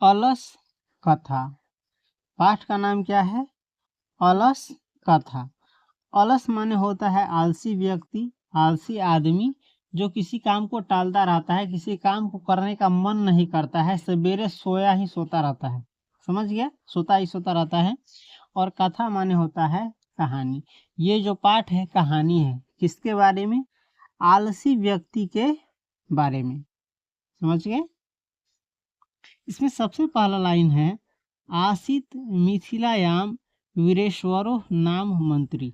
अलस कथा। पाठ का नाम क्या है? अलस कथा। अलस माने होता है आलसी व्यक्ति, आलसी आदमी जो किसी काम को टालता रहता है, किसी काम को करने का मन नहीं करता है, सवेरे सोया ही सोता रहता है। समझ गया? सोता ही सोता रहता है। और कथा माने होता है कहानी। ये जो पाठ है कहानी है, किसके बारे में? आलसी व्यक्ति के बारे में। समझ गए? इसमें सबसे पहला लाइन है, आसित मिथिलायाम वीरेश्वरो नाम मंत्री।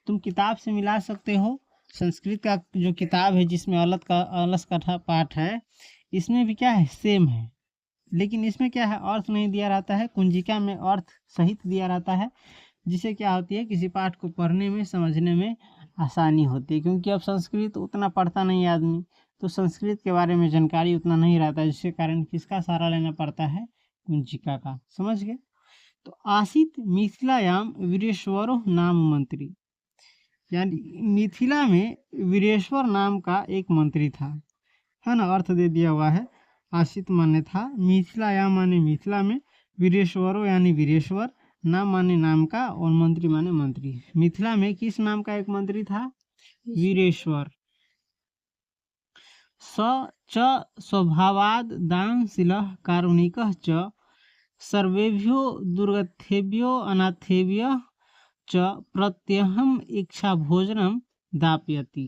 तुम किताब से मिला सकते हो। संस्कृत का जो किताब है जिसमें अलस कथा पाठ है, इसमें भी क्या है? सेम है, लेकिन इसमें क्या है? अर्थ नहीं दिया रहता है, कुंजिका में अर्थ सहित दिया रहता है, जिससे क्या होती है किसी पाठ को पढ़ने में समझने में आसानी होती है। क्योंकि अब संस्कृत उतना पढ़ता नहीं है आदमी, तो संस्कृत के बारे में जानकारी उतना नहीं रहता, जिसके कारण किसका सहारा लेना पड़ता है? कुंजिका का। समझ गए? तो आसित मिथिलायाम वीरेश्वरो नाम मंत्री, यानी मिथिला में वीरेश्वर नाम का एक मंत्री था, है ना? अर्थ दे दिया हुआ है। आसित माने था, मिथिलायाम माने मिथिला में, वीरेश्वरो यानी वीरेश्वर, नाम माने नाम का, और मंत्री माने मंत्री। मिथिला में किस नाम का एक मंत्री था? वीरेश्वर। स च स्वभावाद दानशीलः कारुणिकः च सर्वेभ्यो दुर्गतेभ्यो अनाथेभ्यो च प्रत्यहम इच्छा भोजनम दापयति।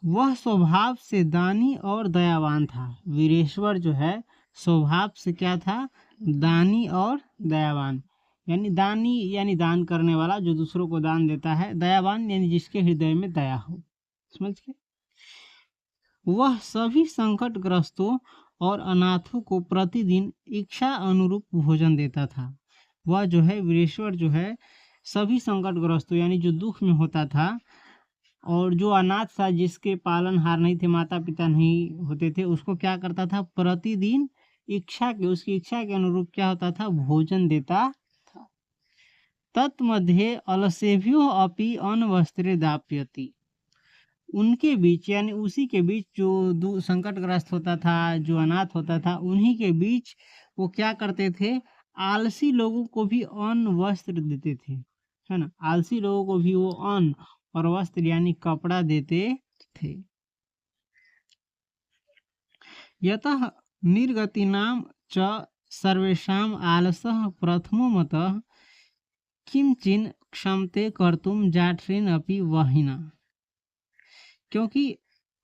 वह स्वभाव से दानी और दयावान था। वीरेश्वर जो है स्वभाव से क्या था? दानी और दयावान। यानी दानी यानी दान करने वाला, जो दूसरों को दान देता है। दयावान यानी जिसके हृदय में दया हो। समझ गए? वह सभी संकटग्रस्तों और अनाथों को प्रतिदिन इच्छा अनुरूप भोजन देता था। वह जो है वीरेश्वर जो है सभी संकटग्रस्तों यानी जो दुख में होता था, और जो अनाथ था, जिसके पालनहार नहीं थे, माता पिता नहीं होते थे, उसको क्या करता था? प्रतिदिन उसकी इच्छा के अनुरूप क्या होता था? भोजन देता था। तत्मध्ये अलसेभ्यो अपि अनवस्त्रे दाप्यति। उनके बीच यानी उसी के बीच जो संकटग्रस्त होता था, जो अनाथ होता था, उन्हीं के बीच वो क्या करते थे? आलसी लोगों को भी अन्न वस्त्र देते थे, है ना? आलसी लोगों को भी वो अन्न और वस्त्र यानी कपड़ा देते थे। यतः निर्गतिनाम च सर्वेषाम आलसः प्रथमो मतः किंचिन क्षमते कर्तुम जाठरिन अपि वहिना। क्योंकि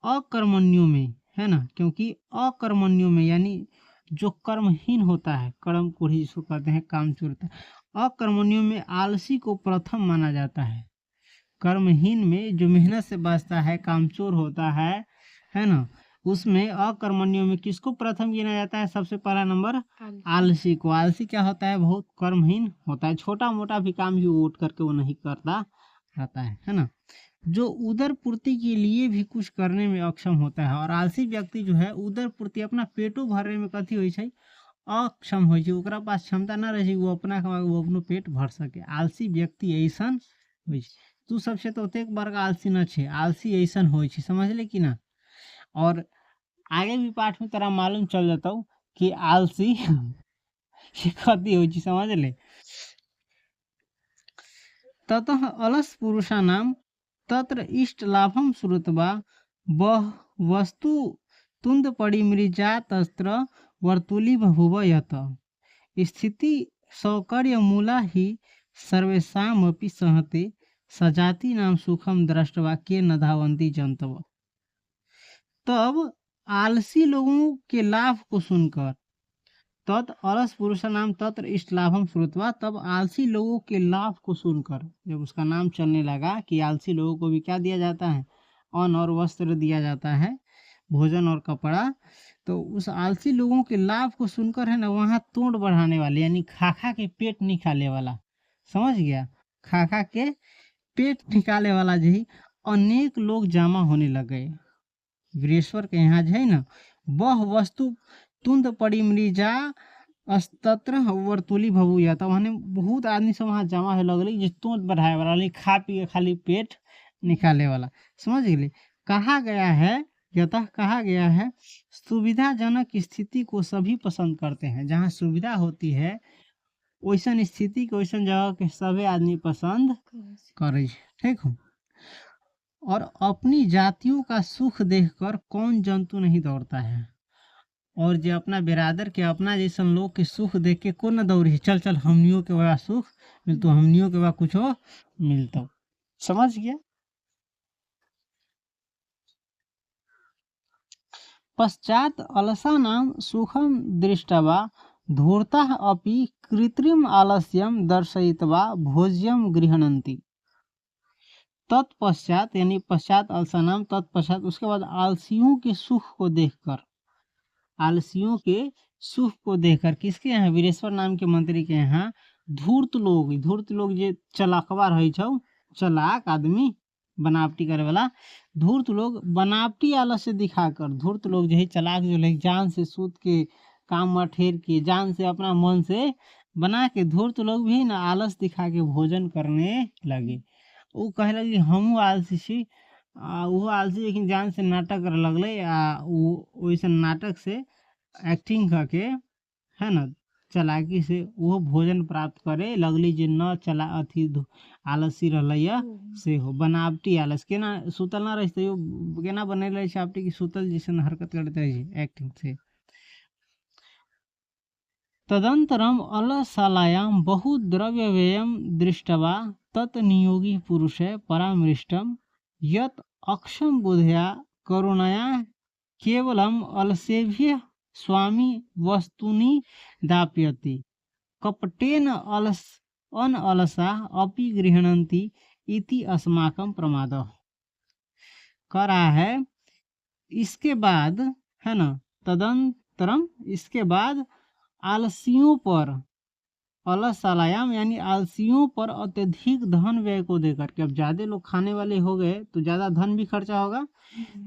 अकर्मण्यों में, है ना, क्योंकि अकर्मण्यों में यानी जो कर्महीन होता है, कर्म कोढ़ी जिसको कहते हैं, कामचोर होता है, अकर्मण्यों में आलसी को प्रथम माना जाता है। कर्महीन में जो मेहनत से बचता है, कामचोर होता है ना, उसमें अकर्मण्यों में किसको प्रथम गिना जाता है? सबसे पहला नंबर आलसी को। आलसी क्या होता है? बहुत कर्महीन होता है, छोटा मोटा भी काम भी उठ करके वो नहीं करता रहता है ना। जो उदर पूर्ति के लिए भी कुछ करने में अक्षम होता है। और आलसी व्यक्ति जो है उदर पूर्ति अपना पेटो भरने में कथी होइ छै? अक्षम होइ छै। ओकरा पास क्षमता न रहे वो अपना कमा के वो अपनो पेट भर सके। आलसी व्यक्ति ऐसन होइ छै। तू सबसे तो ओतेक बड़का आलसी न छे, आलसी ऐसन होइ छै। समझले कि ना? और आगे भी पाठ में तोरा मालूम चल जाता कि आलसी कथी होइ छै। समझ ले? ततः अलस पुरुषा नाम तत्र इष्ट लाभम श्रुत्वा बह वस्तु तुंद परिमृजा तस्त्र वर्तुली बभुव यत स्थिति सौकर्य मूला ही सर्वेषामपि सहते सजाति नाम सुखम दृष्टवा के न धावंती जंतव। तब आलसी लोगों के लाभ को सुनकर, तत् अलस पुरुष नाम तत्र इष्ट लाभम श्रुत्वा, तब आलसी लोगों के लाभ को सुनकर जब उसका नाम चलने लगा कि आलसी लोगों को भी क्या दिया जाता है? अन्न और वस्त्र दिया जाता है, भोजन और कपड़ा। तो उस आलसी लोगों के लाभ को सुनकर, है ना, वहाँ तोड़ बढ़ाने वाले यानी खाखा के पेट निकाले वाला, समझ गया, खाखा के पेट निकाले वाला जो ही अनेक लोग जमा होने लग गए वीरेश्वर के यहाँ, जो है ना। वह वस्तु तुंद परिमृजा अस्तत्र वर्तुली भभूया, तब वहाँ बहुत आदमी सब वहाँ जमा हो लगल जो तोड़ बढ़ाए वाला, खा पी के खाली पेट निकाले वाला। समझ गए? कहा गया है यतः कहा गया है सुविधाजनक स्थिति को सभी पसंद करते हैं। जहाँ सुविधा होती है वैसन स्थिति के वैसन जगह के सभी आदमी पसंद करे। ठीक हो। और अपनी जातियों का सुख देखकर कौन जंतु नहीं दौड़ता है। और जो अपना बिरादर के अपना जैसन लोग के सुख देख के कौन न दौड़ी, चल चल हमनियों के बा सुख मिलतो, हमनियों के बा कुछ हो मिलतो। समझ गया। पश्चात अलसानां सुखम दृष्ट्वा धूर्ताः अपि कृत्रिम आलस्यम दर्शयित्वा भोज्यम गृह्णन्ति। तत्पश्चात यानी पश्चात अलसानाम तत्पश्चात उसके बाद आलसियों के सुख को देखकर, आलसियों के सुख को देखकर किसके यहाँ, वीरेश्वर नाम के मंत्री के यहाँ धूर्त लोग जे चलाकवा रही छौ, चलाक आदमी बनावटी करे वाला, धूर्त लोग बनावटी आलस्य दिखाकर, धूर्त लोग जो है चलाक जो है जान से सूत के काम ठेर के जान से अपना मन से बना के धूर्त लोग भी ना आलस दिखा के भोजन करने लगे। वो कहे लगे हम आलसी छी, वो आलसी लेकिन जान से नाटक करे लगले, वैसे नाटक से एक्टिंग करके है ना चलाकी से वो भोजन प्राप्त करे लगली। जे न चला अथी आलसी रहलै से हो बनावटी आलस केना सुतल ना रही केना बने रहे छापटी की सुतल जैसे हरकत करते है एक्टिंग से। तदंतरम अलसालायाम बहु द्रव्य व्ययम दृष्टवा तत् नियोगी पुरुष परामृष्टम यत अक्षम बुद्धया करुणया केवलम अलसेभ्य स्वामी वस्तुनि दाप्यति कपटेन अलसा अपि गृह्णन्ति इति अस्माकं प्रमादः। कह रहा है इसके बाद है ना, तदंतरम इसके बाद आलसियों पर, अलसालायाम यानी आलसियों पर अत्यधिक धन व्यय को देकर के, अब ज्यादा लोग खाने वाले हो गए तो ज्यादा धन भी खर्चा होगा,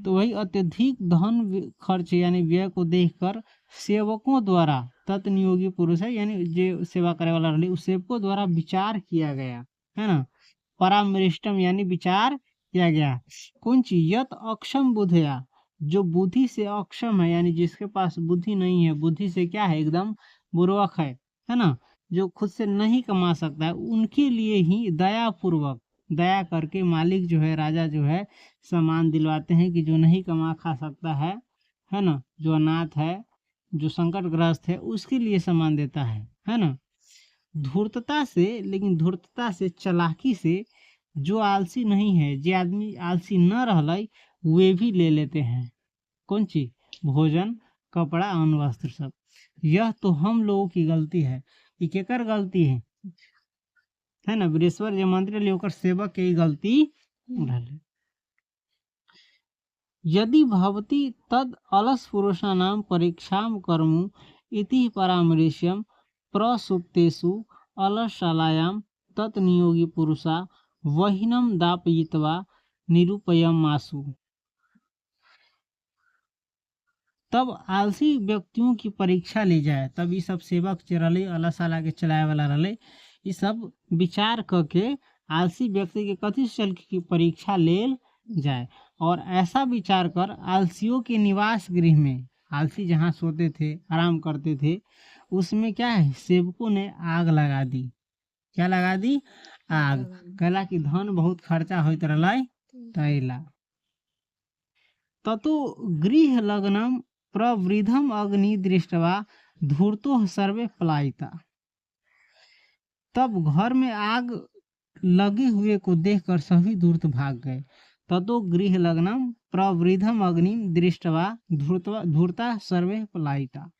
तो वही अत्यधिक धन खर्च यानी व्यय को देखकर सेवकों द्वारा, तत्नियोगी पुरुष है यानी जो सेवा करे वाला रही उस सेवकों द्वारा विचार किया गया है ना, परामृष्टम यानी विचार किया गया। कौन चीज, यत अक्षम बुद्धया जो बुद्धि से अक्षम है यानी जिसके पास बुद्धि नहीं है, बुद्धि से क्या है एकदम बुर्बक है ना, जो खुद से नहीं कमा सकता है, उनके लिए ही दया पूर्वक दया करके मालिक जो है, राजा जो है सामान दिलवाते हैं कि जो नहीं कमा खा सकता है ना, जो अनाथ है, जो संकटग्रस्त है, उसके लिए सामान देता है ना। धूर्तता से, लेकिन धूर्तता से चालाकी से जो आलसी नहीं है, जे आदमी आलसी न रहलै वे भी ले लेते हैं कौन चीज, भोजन कपड़ा अन्न वस्त्र सब। यह तो हम लोगों की गलती है। ये केकर गलती है ना, वीरेश्वर जो मंत्री लेकर सेवक के गलती रहले। यदि भवती तद अलस पुरुषाणाम परीक्षाम कर्मु इति परामृश्यम प्रसुप्तेषु अलसशालायाम तत् नियोगी पुरुषा वहिनम दापयित्वा निरूपयमासु। तब आलसी व्यक्तियों की परीक्षा ली जाए, तब ये सब सेवक जो रहे अलसाला के चलाए वाला रहे, ये सब विचार करके आलसी व्यक्ति के कथी चल की परीक्षा ले जाए। और ऐसा विचार कर आलसियों के निवास गृह में, आलसी जहाँ सोते थे आराम करते थे, उसमें क्या है सेवकों ने आग लगा दी। क्या लगा दी, आग। कहला कि धन बहुत खर्चा होत रहा तैला। ततो गृह लग्नम प्रवृद्धम अग्नि दृष्टवा धूर्तो सर्वे पलायिता। तब घर में आग लगे हुए को देखकर सभी धूर्त भाग गए। ततो गृह लग्नम प्रवृद्धम अग्नि दृष्टवा धूर्ता सर्वे पलायिता।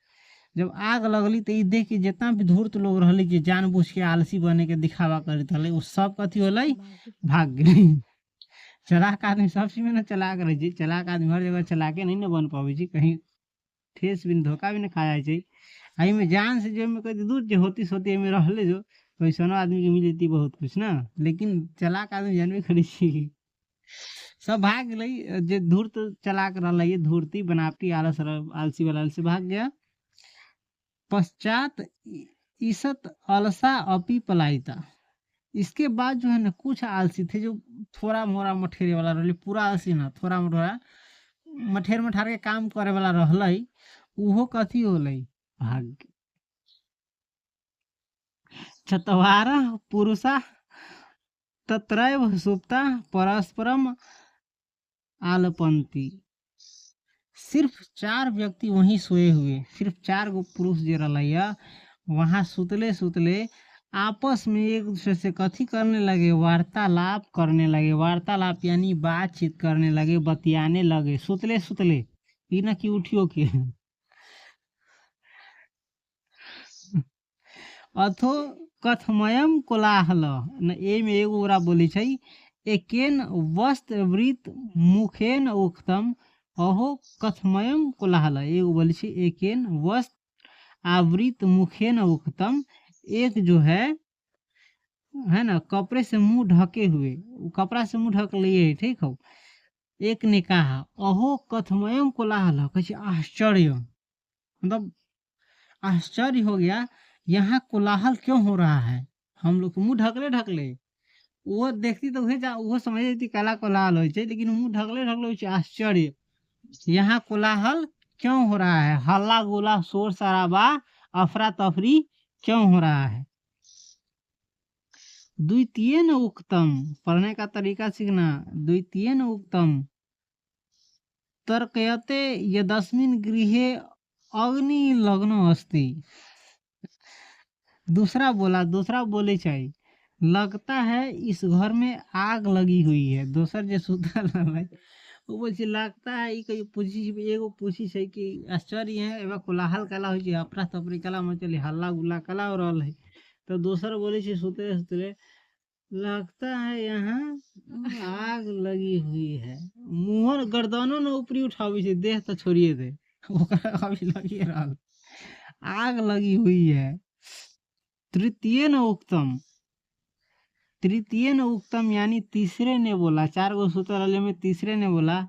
जब आग लगली तो ये देख के जितना भी धूर्त लोग रहले जे जानबूझ के आलसी बने के दिखावा करत रहले, वो सब कथी होलै, भाग गए। चलाक आदमी सब चीज में ना चलाक रहे जी, चलाक आदमी हर जगह चलाके नहीं ना बन पावे जी, कहीं ठेस भी धोखा भी ना खाया जाए। आई में जान से जो में कहीं दूर जो होती में रहले जो वैसनो आदमी के मिल जाती बहुत कुछ ना, लेकिन चलाक आदमी जानबे करी छी सब भाग गई। जे धूर्त चलाक रहा ये धूर्ती बनावटी आलसी वाला से भाग गया। पश्चात ईसत अलसा अपी पलायिता। इसके बाद जो है ना कुछ आलसी थे जो थोड़ा मोरा मठेरे वाला रहे, पूरा आलसी ना थोड़ा मोरा मठेर मठार के काम करे वाला रहलै उहो कथी होलै भाग्य। चत्वारः पुरुषा तत्रैव सुप्ता परस्परम आलपंती। सिर्फ 4 व्यक्ति वहीं सोए हुए, सिर्फ 4 गो पुरुष जो रहलै वहां सुतले सुतले आपस में एक दूसरे से कथी करने लगे, वार्तालाप करने लगे। वार्तालाप यानी बातचीत करने लगे, बतियाने लगे सुतले सुतले, ई ना कि उठियो के। अथो कथमयम कोलाहल न ए में एगो ओरा बोली छै, एकेन वस्त्र वृत मुखेन उक्तम अहो कथमयम कोलाहल। एगो बोली छै एकेन वस्त्र आवृत मुखेन उक्तम, एक जो है ना कपड़े से मुंह ढके हुए, वो कपड़ा से मुंह ढक लिए, ठीक हो। एक ने कहा अहो कथमयम कोलाहल, कैसे आश्चर्य, मतलब आश्चर्य हो गया, यहाँ कोलाहल क्यों हो रहा है, हम लोग मुंह ढकले ढकले। वो देखती तो वो समझ लेती काला कोलाहल हो, लेकिन मुंह ढकले ढकले आश्चर्य, यहाँ कोलाहल क्यों हो रहा है, हल्ला गोला शोर शराबा अफरा तफरी क्यों हो रहा है। द्वितीय न उक्तम, पढ़ने का तरीका सीखना। द्वितीय न उक्तम तर्कयते यदस्मिन् गृहे अग्नि लग्नो अस्ति। दूसरा बोले चाहिए, लगता है इस घर में आग लगी हुई है। दोसर जो सुतल है वो बोले लगता है, ई कहीं पूछी एगो पूछी छै कि आश्चर्य है एवं कोलाहल कला हो, अफरा तफरी कला मचल, हल्ला गुल्ला कला हो रहा है। तो दोसर बोले सुतले सुतले लगता है यहाँ आग लगी हुई है। मुहर गर्दनों न ऊपरी उठावी से, देह तो छोड़िए दे, अभी लगी रहल, आग लगी हुई है। तृतीय न उक्तम यानी तीसरे ने बोला, 4 गो सूत्र वाले में तीसरे ने बोला,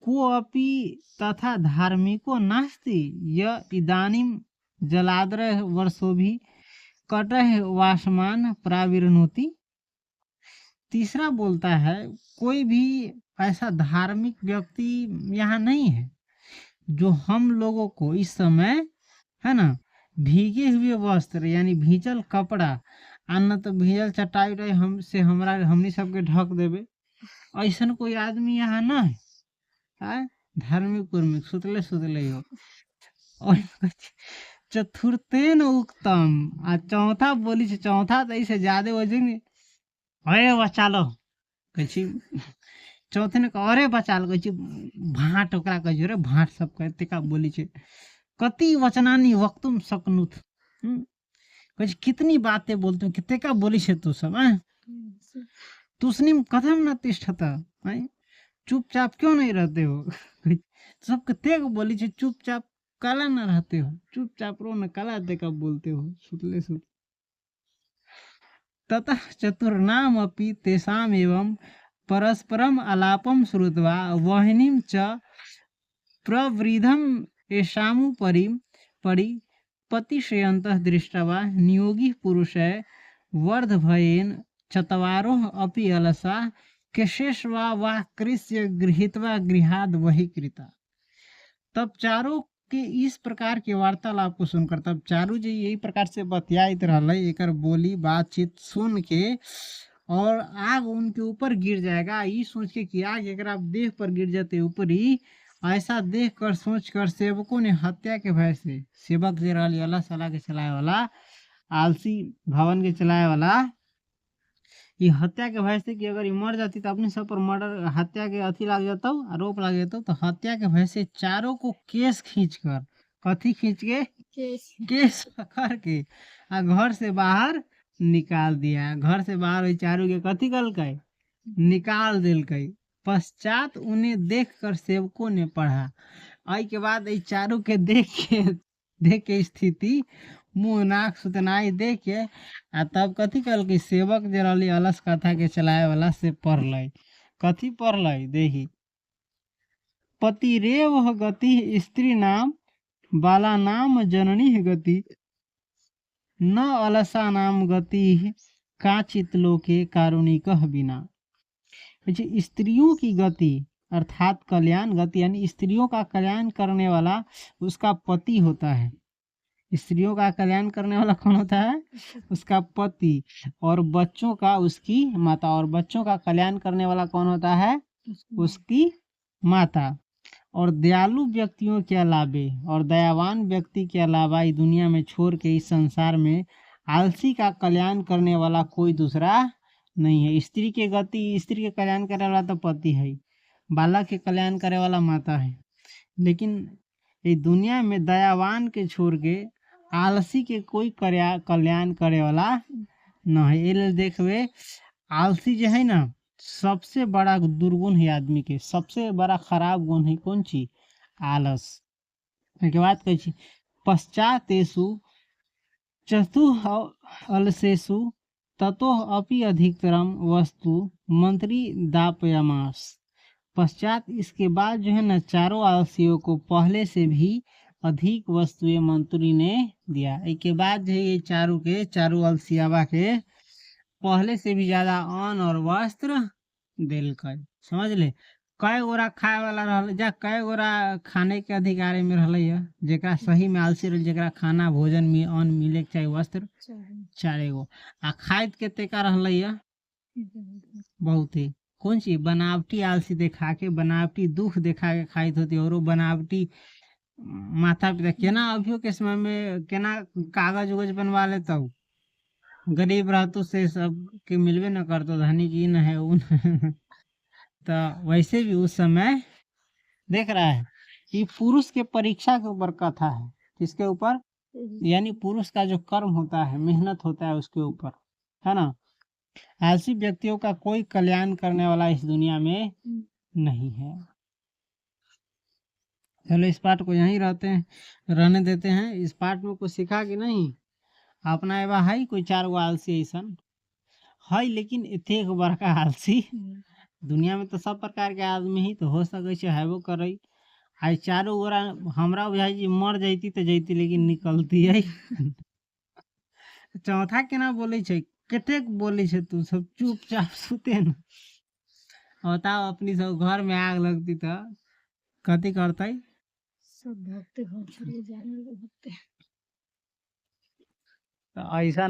को अपि तथा धार्मिको नास्ति य इदानीम जलाद्र वर्षो भी कटह वासमान प्राविर्नोति। तीसरा बोलता है कोई भी ऐसा धार्मिक व्यक्ति यहाँ नहीं है जो हम लोगों को इस समय, है ना, भीगे हुए वस्त्र यानी भीजल कपड़ा, अन्न तो भीजल चटाई उटाई हमसे हमनी सबके ढक देवे, ऐसा कोई आदमी यहाँ ना है। धार्मिक उर्मिक सुतले सुतले हो। और चतुर्थेन उक्तम, आ चौथा बोली से, चौथा तो ऐसे ज्यादा वजन, अरे बचा लो कही, चौथे ने कहा अरे बचा लो कही, भाट ओकरा कही रे, भाट सब कहते का बोली छे, कति वचनानी वक्तुम सकनुत, कही कितनी बातें बोलते हो, कितने का बोली छे तू सब, तुसनिम कथम न तिष्ठता, चुपचाप क्यों नहीं रहते हो। सब कितने को बोली छे, चुपचाप काला न रहते हो, चुपचाप रो न काला दे का बोलते हो सुतले सुत। ततः चतुर्नाम अपि तेषाम एवं परस्परम आलापम श्रुत्वा वह्निम च प्रवृद्धम एषामुपरि पतिशयन्तः दृष्ट्वा नियोगी पुरुषः वर्धभयेन चत्वारोः अपि अलसा केशेष्वा वा कृष्य गृहीत्वा गृहाद वही कृता। तब चारों के इस प्रकार के वार्तालाप को सुनकर, तब चारू जी यही प्रकार से बतियाइत रहलै, एकर बोली बातचीत सुन के, और आग उनके ऊपर गिर जाएगा, ये सोच के कि आग एकरा देह पर गिर जाते ऊपर ही, ऐसा देख कर सोच कर सेवकों ने हत्या के भय से, सेवक जे रहली अल्लाह सल्लाह के चलाए वाला, आलसी भवन के चलाए वाला, ये हत्या के भय से कि अगर ये मर जाती तो अपने सब पर मर्डर हत्या के अथी लग जाता, आरोप लग जाता, तो हत्या के भय से चारों को केस खींच कर, कथी खींच के, केस पकड़ के आ घर से बाहर निकाल दिया। घर से बाहर चारों के कथी कल के, निकाल दिल के। पश्चात उन्हें देख कर सेवकों ने पढ़ा, आई के बाद चारों के देख के स्थिति, मुंह नाक सुतनाई देख के, आ तब कथी कल के, सेवक जे रहली अलस कथा के चलाए वाला से पढ़ लै, कथी पढ़ लै देखी, पतिरेव गति स्त्री नाम बाला नाम जननी गति न अलसा नाम गति काचित लोके कारुणिक बिना। स्त्रियों की गति, अर्थात कल्याण गति, यानी स्त्रियों का कल्याण करने वाला उसका पति होता है। स्त्रियों का कल्याण करने वाला कौन होता है? उसका पति। और बच्चों का उसकी माता। और बच्चों का कल्याण करने वाला कौन होता है? उसकी माता। और दयालु व्यक्तियों के अलावे और दयावान व्यक्ति के अलावा इस दुनिया में छोड़ के इस संसार में आलसी का कल्याण करने वाला कोई दूसरा नहीं है। स्त्री के कल्याण करने वाला तो पति है, बालक के कल्याण करने वाला माता है, लेकिन इस दुनिया में दयावान के छोड़ के आलसी के कोई कल्याण करे वाला न है। ये देखवे आलसी जो है ना, सबसे बड़ा दुर्गुण है आदमी के, सबसे बड़ा खराब गुण है कौन ची? आलस के बात कही। पश्चातेषु चतुः अलसेषु ततो अपि अधिकतरम वस्तु मंत्री दापयमास। पश्चात इसके बाद जो है ना, चारों आलसियों को पहले से भी अधिक वस्तुएं मंत्री ने दिया। इसके बाद जो है ये चारों आलसियावा के पहले से भी ज्यादा अन्न और वस्त्र दिल कर। समझ ले, कई गोरा खाए वाला रहल, जा कई गोरा खाने के अधिकारी में रहल है, जेकरा सही में आलसी रहल, जेकरा खाना भोजन में अन्न मिले के चाहिए, वस्त्र चारे गो। आ खाद के तेका रहल है बहुत ही कौन सी बनावटी आलसी देखा के, बनावटी दुख देखा के खाइत होती, और बनावटी माता पिता केना अभियो के समय में केना कागज उगज बनवा लेता हूँ। गरीब रहतो से सब के मिलवे न करतो, धनी की न है उन तो वैसे भी उस समय देख रहा है कि पुरुष के परीक्षा के ऊपर कथा है। किसके ऊपर? यानी पुरुष का जो कर्म होता है, मेहनत होता है, उसके ऊपर है ना। आलसी व्यक्तियों का कोई कल्याण करने वाला इस दुनिया में नहीं है। चलो इस पाठ को यहीं रहने देते हैं। इस पाठ में कुछ सीखा कि नहीं? अपना एवं है कोई चार गो आलसी ऐसा है, लेकिन इतने एक बड़का आलसी दुनिया में तो सब प्रकार के आदमी ही तो हो सके है वो करे। आई चारों गोरा हमरा बुझाई जी मर जाती तो जैती, लेकिन निकलती है। चौथा केना बोले छे, कतेक बोले छे तू सब चुपचाप सुते न। बताओ अपनी सब घर में आग लगती तो कथी करते? सब भक्त घर छोड़ जाने लगते। तो ऐसा